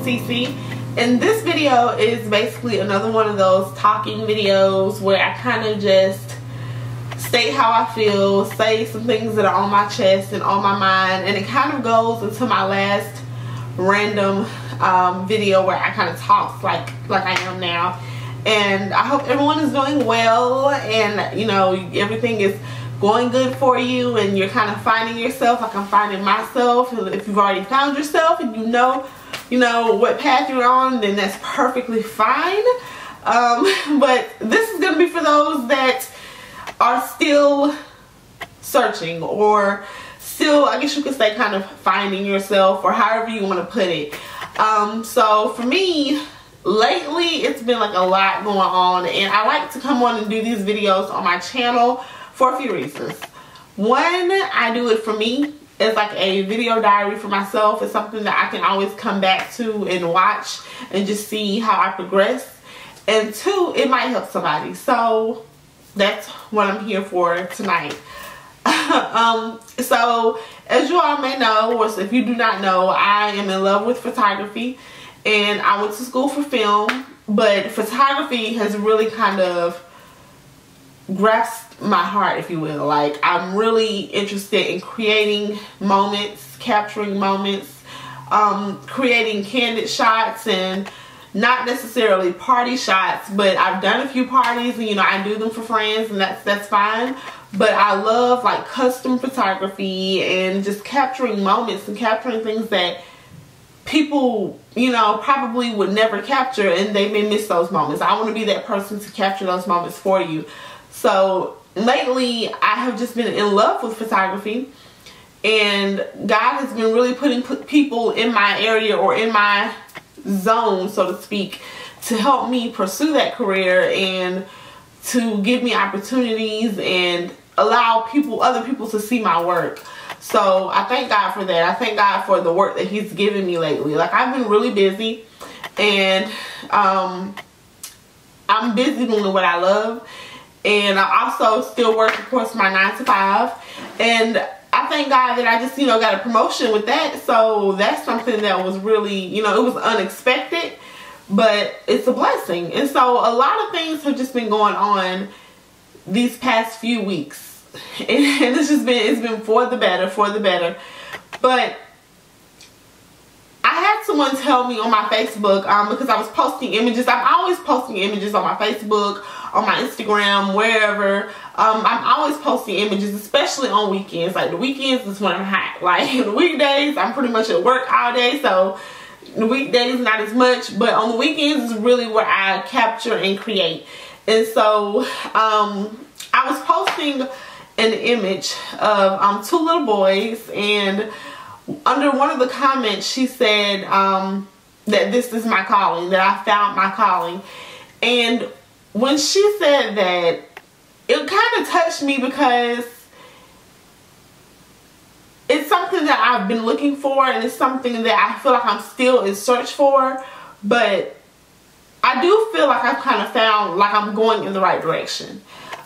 Cece, and this video is basically another one of those talking videos where I kind of just state how I feel, say some things that are on my chest and on my mind, and it kind of goes into my last random video where I kind of talk like I am now. And I hope everyone is doing well, and you know, everything is going good for you, and you're kind of finding yourself like I'm finding myself. If you've already found yourself and you know what path you're on, then that's perfectly fine. But this is gonna be for those that are still searching, or still, I guess you could say, kind of finding yourself, or however you want to put it. So for me, lately it's been like a lot going on, and I like to come on and do these videos on my channel for a few reasons. One, I do it for me. It's like a video diary for myself. It's something that I can always come back to and watch and just see how I progress. And two, it might help somebody. So that's what I'm here for tonight. So as you all may know, or if you do not know, I am in love with photography, and I went to school for film, but photography has really kind of grasped my heart, if you will. Like, I'm really interested in creating moments, capturing moments, creating candid shots, and not necessarily party shots, but I've done a few parties, and you know, I do them for friends, and that's fine. But I love like custom photography and just capturing moments and capturing things that people, you know, probably would never capture, and they may miss those moments. I want to be that person to capture those moments for you. So lately I have just been in love with photography, and God has been really putting people in my area, or in my zone, so to speak, to help me pursue that career and to give me opportunities and allow other people to see my work. So I thank God for that. I thank God for the work that He's given me lately. Like, I've been really busy, and I'm busy doing what I love, and I also still work, of course, my 9 to 5, and I thank God that I just, you know, got a promotion with that. So that's something that was really, you know, it was unexpected, but it's a blessing. And so a lot of things have just been going on these past few weeks, and it's been for the better. But I had someone tell me on my Facebook, because I was posting images. I'm always posting images on my Facebook, on my Instagram, wherever. I'm always posting images, especially on weekends. Like, the weekends is when I'm hot. Like, the weekdays, I'm pretty much at work all day, so the weekdays not as much, but on the weekends is really where I capture and create. And so I was posting an image of 2 little boys, and under one of the comments she said that this is my calling, that I found my calling. And when she said that, it kind of touched me, because it's something that I've been looking for, and it's something that I feel like I'm still in search for. But I do feel like I've kind of found, like, I'm going in the right direction.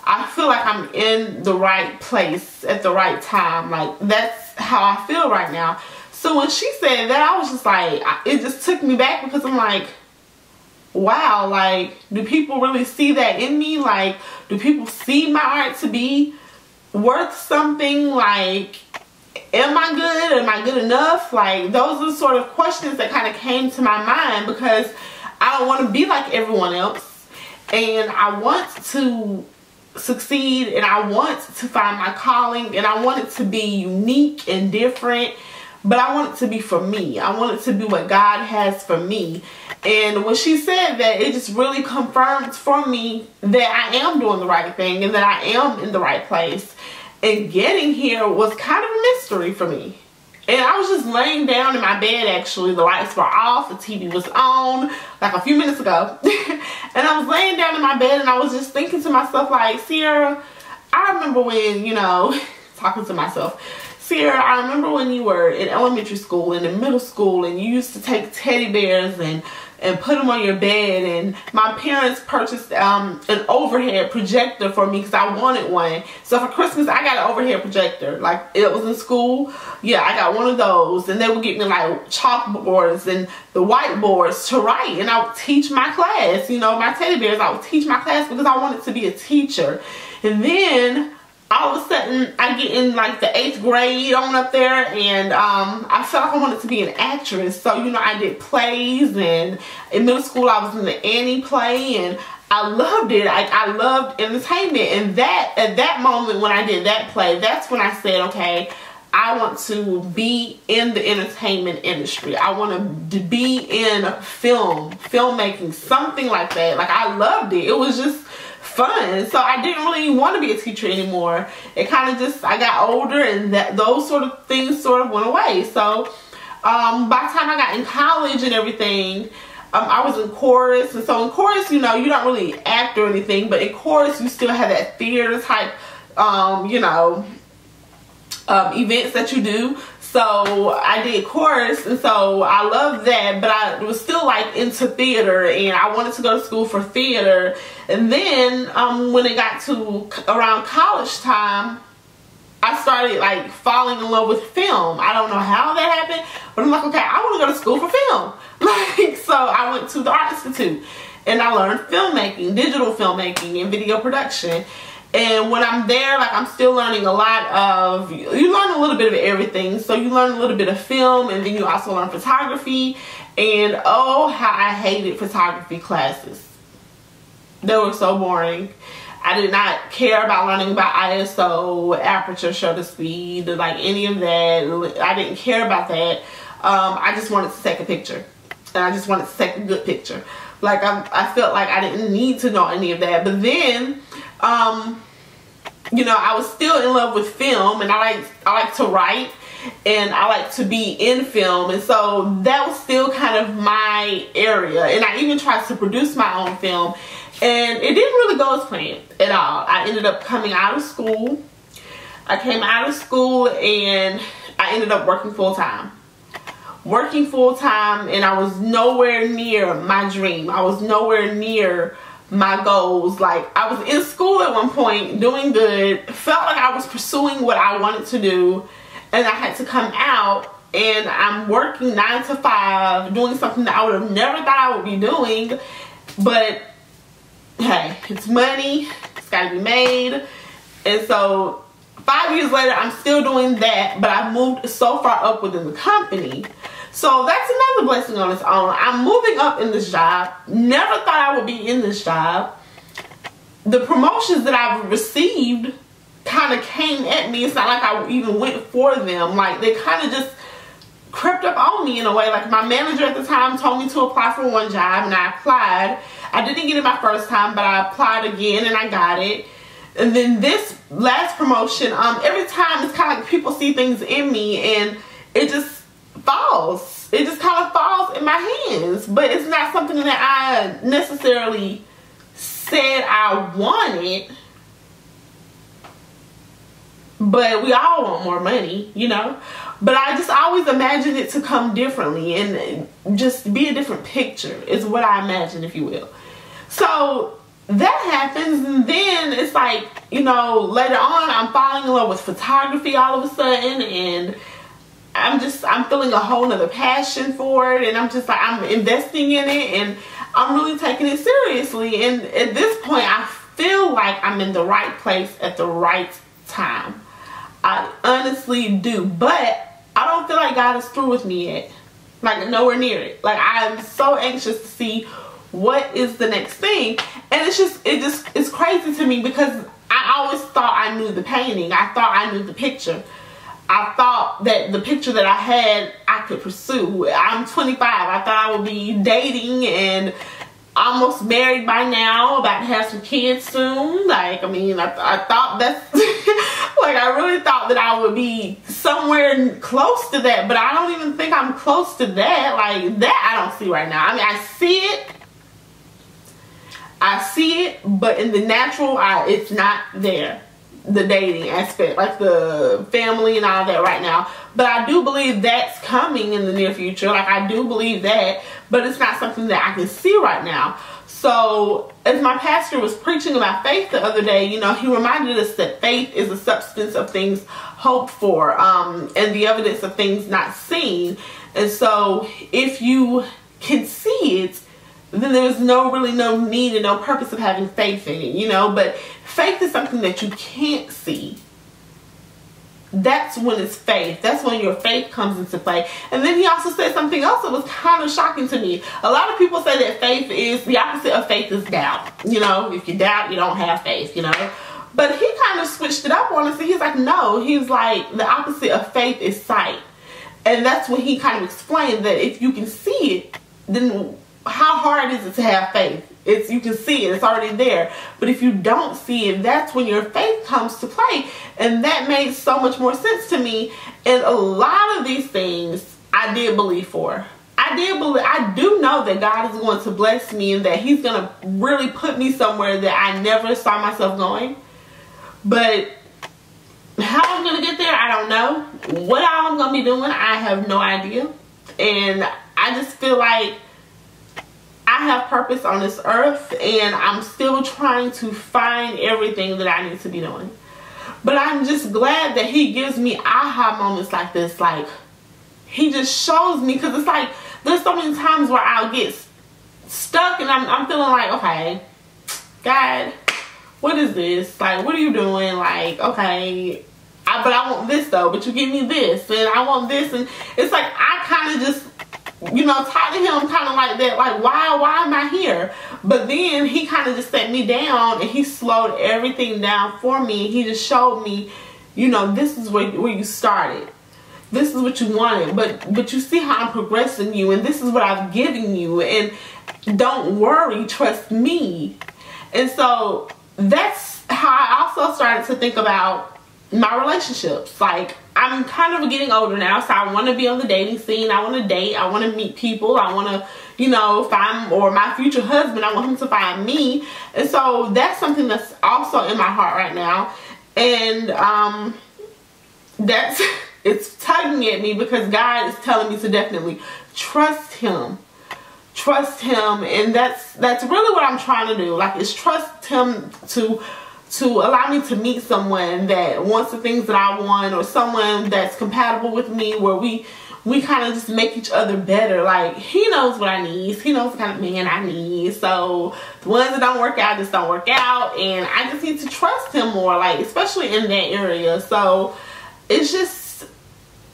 I feel like I'm in the right place at the right time. Like, that's how I feel right now. So when she said that, I was just like, it just took me back, because I'm like, wow, like, do people really see that in me? Like, do people see my art to be worth something? Like, am I good? Am I good enough? Like, those are the sort of questions that kind of came to my mind, because I don't want to be like everyone else, and I want to succeed, and I want to find my calling, and I want it to be unique and different, but I want it to be for me. I want it to be what God has for me. And when she said that, it just really confirmed for me that I am doing the right thing, and that I am in the right place. And getting here was kind of a mystery for me. And I was just laying down in my bed, actually. The lights were off, the TV was on, like a few minutes ago. And I was laying down in my bed, and I was just thinking to myself, like, Sierra, I remember when, you know, talking to myself, Sierra, I remember when you were in elementary school and in middle school, and you used to take teddy bears and put them on your bed, and my parents purchased an overhead projector for me because I wanted one. So for Christmas, I got an overhead projector. Like, it was in school. Yeah, I got one of those, and they would get me like chalkboards and the whiteboards to write, and I would teach my class. You know, my teddy bears, I would teach my class because I wanted to be a teacher. And then all of a sudden, I get in like the 8th grade on up there, and I felt like I wanted to be an actress. So, you know, I did plays, and in middle school I was in the Annie play, and I loved it. I loved entertainment. And that, at that moment when I did that play, that's when I said, okay, I want to be in the entertainment industry. I want to be in filmmaking, something like that. Like, I loved it. It was just fun. So I didn't really want to be a teacher anymore. It kind of just, I got older, and those sort of things sort of went away. So by the time I got in college and everything, I was in chorus. And so in chorus, you know, you don't really act or anything, but in chorus you still have that theater type you know, events that you do. So I did chorus, and so I loved that, but I was still like into theater, and I wanted to go to school for theater. And then when it got to around college time, I started like falling in love with film. I don't know how that happened, but I'm like, okay, I want to go to school for film. Like, so I went to the Art Institute, and I learned filmmaking, digital filmmaking, and video production. And when I'm there, like, I'm still learning a lot of, you learn a little bit of everything. So you learn a little bit of film, and then you also learn photography. And oh, how I hated photography classes. They were so boring. I did not care about learning about ISO, aperture, shutter speed, like any of that. I didn't care about that. I just wanted to take a picture. And I just wanted to take a good picture. Like, I felt like I didn't need to know any of that. But then, you know, I was still in love with film, and I like to write, and I like to be in film, and so that was still kind of my area. And I even tried to produce my own film, and it didn't really go as planned at all. I ended up coming out of school. I came out of school, and I ended up working full-time. And I was nowhere near my dream. I was nowhere near my goals. Like, I was in school at one point, doing good, felt like I was pursuing what I wanted to do, and I had to come out, and I'm working 9 to 5, doing something that I would have never thought I would be doing. But hey, it's money, it's got to be made. And so 5 years later, I'm still doing that, but I've moved so far up within the company. So that's another blessing on its own. I'm moving up in this job. Never thought I would be in this job. The promotions that I've received kind of came at me. It's not like I even went for them. Like, they kind of just crept up on me in a way. Like, my manager at the time told me to apply for one job, and I applied. I didn't get it my first time, but I applied again, and I got it. And then this last promotion, every time it's kind of like people see things in me, and it just falls. It just kind of falls in my hands. But it's not something that I necessarily said I wanted. But we all want more money, you know. But I just always imagined it to come differently, and just be a different picture is what I imagine, if you will. So that happens, and then it's like, you know, later on I'm falling in love with photography all of a sudden, and I'm feeling a whole nother passion for it, and I'm just like, I'm investing in it, and I'm really taking it seriously. And at this point, I feel like I'm in the right place at the right time. I honestly do, but I don't feel like God is through with me yet. Like, nowhere near it. Like, I'm so anxious to see what is the next thing. And it's crazy to me, because I always thought I knew the painting. I thought I knew the picture. I thought that the picture that I had, I could pursue. I'm 25. I thought I would be dating and almost married by now, about to have some kids soon. Like, I mean, I thought that's, like, I really thought that I would be somewhere close to that, but I don't even think I'm close to that. Like, that I don't see right now. I mean, I see it, but in the natural, it's not there. the dating aspect, like the family and all that right now. But I do believe that's coming in the near future. Like, I do believe that, but it's not something that I can see right now. So as my pastor was preaching about faith the other day, you know, he reminded us that faith is the substance of things hoped for, and the evidence of things not seen. And so if you can see it, then there's really no need and no purpose of having faith in it, you know. But faith is something that you can't see. That's when it's faith. That's when your faith comes into play. And then he also said something else that was kind of shocking to me. A lot of people say that faith is, the opposite of faith is doubt. You know, if you doubt, you don't have faith, you know. But he kind of switched it up on us. He's like, no, he's like, the opposite of faith is sight. And that's when he kind of explained that if you can see it, then how hard is it to have faith? You can see it, it's already there. But if you don't see it, that's when your faith comes to play. And that made so much more sense to me. And a lot of these things I did believe for. I do know that God is going to bless me and that he's going to really put me somewhere that I never saw myself going. But how I'm going to get there, I don't know. What I'm going to be doing, I have no idea. And I just feel like I have purpose on this earth, and I'm still trying to find everything that I need to be doing. But I'm just glad that he gives me aha moments like this. Like, he just shows me, because it's like there's so many times where I'll get stuck and I'm feeling like, okay, God, what is this? Like, what are you doing? Like, okay, but I want this though, but you give me this, and I want this, and it's like I kind of just, you know, talk to him kind of like that, like, why am I here? But then he kind of just set me down, and he slowed everything down for me. He just showed me, you know, this is where you started. This is what you wanted, but you see how I'm progressing you, and this is what I've given you, and don't worry, trust me. And so that's how I also started to think about my relationships. Like, I'm kind of getting older now, so I want to be on the dating scene. I want to date. I want to meet people. I want to, you know, find, or my future husband, I want him to find me. And so that's something that's also in my heart right now. And that's, it's tugging at me, because God is telling me to definitely trust him. Trust him. And that's really what I'm trying to do. Like, is trust him to allow me to meet someone that wants the things that I want, or someone that's compatible with me, where we kind of just make each other better. Like, he knows what I need. He knows the kind of man I need. So the ones that don't work out just don't work out, and I just need to trust him more, like, especially in that area. So it's just,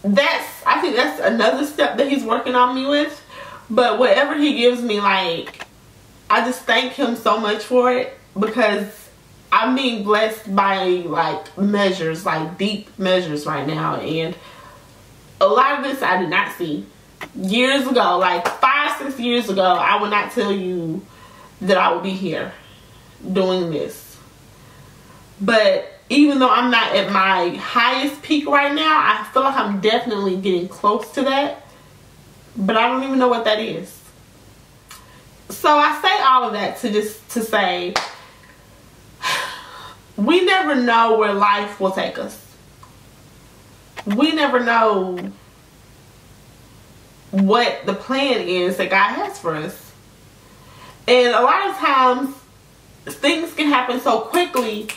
I think that's another step that he's working on me with. But whatever he gives me, like, I just thank him so much for it, because I'm being blessed by, like, measures, like deep measures right now. And a lot of this I did not see years ago. Like 5-6 years ago, I would not tell you that I would be here doing this. But even though I'm not at my highest peak right now, I feel like I'm definitely getting close to that. But I don't even know what that is. So I say all of that to say, we never know where life will take us. We never know what the plan is that God has for us. And a lot of times, things can happen so quickly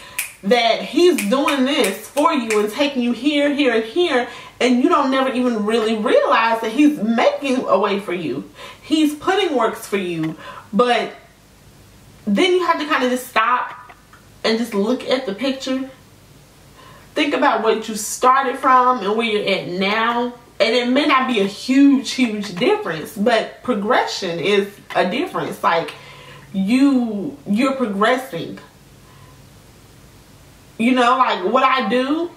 that he's doing this for you and taking you here, here, and here, and you don't never even really realize that he's making a way for you. He's putting works for you. But then you have to kind of just stop and just look at the picture. Think about what you started from and where you're at now. And it may not be a huge difference, but progression is a difference. Like, you're progressing. You know, like what I do,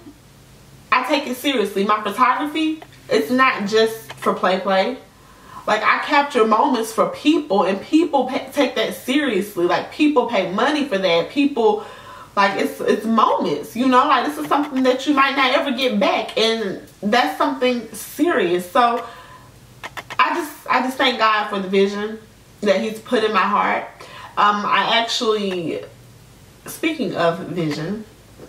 I take it seriously. My photography, it's not just for play. Like, I capture moments for people, and people take that seriously. Like, people pay money for that. People, like, it's moments, you know, like, this is something that you might not ever get back, and that's something serious. So I just thank God for the vision that he's put in my heart. I actually, speaking of vision,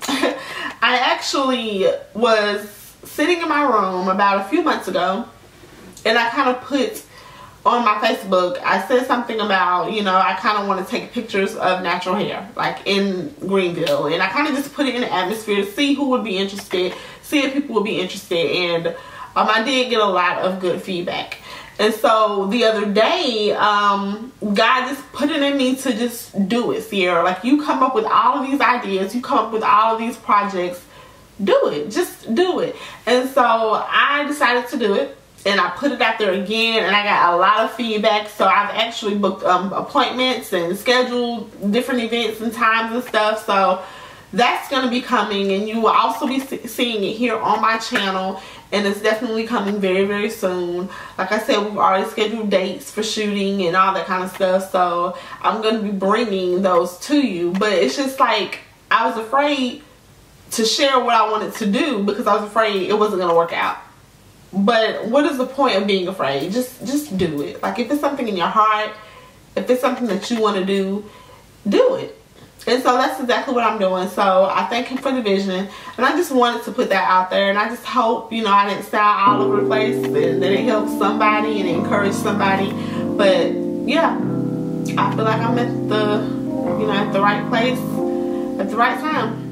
I actually was sitting in my room about a few months ago, and I kind of put on my Facebook, I said something about, you know, I kind of want to take pictures of natural hair, like in Greenville. And I kind of just put it in the atmosphere to see who would be interested, see if people would be interested. And I did get a lot of good feedback. And so the other day, God just put it in me to just do it, Sierra. Like, you come up with all of these ideas, you come up with all of these projects, do it. Just do it. And so I decided to do it. And I put it out there again, and I got a lot of feedback. So I've actually booked appointments and scheduled different events and times and stuff. So that's going to be coming, and you will also be seeing it here on my channel. And it's definitely coming very, very soon. Like I said, we've already scheduled dates for shooting and all that kind of stuff. So I'm going to be bringing those to you. But it's just like, I was afraid to share what I wanted to do because I was afraid it wasn't going to work out. But what is the point of being afraid? Just do it. Like, if it's something in your heart, if it's something that you want to do it. And so that's exactly what I'm doing. So I thank him for the vision, and I just wanted to put that out there. And I just hope, you know, I didn't sound all over the place, and that it helps somebody and encourage somebody. But yeah, I feel like I'm at the, you know, at the right place at the right time.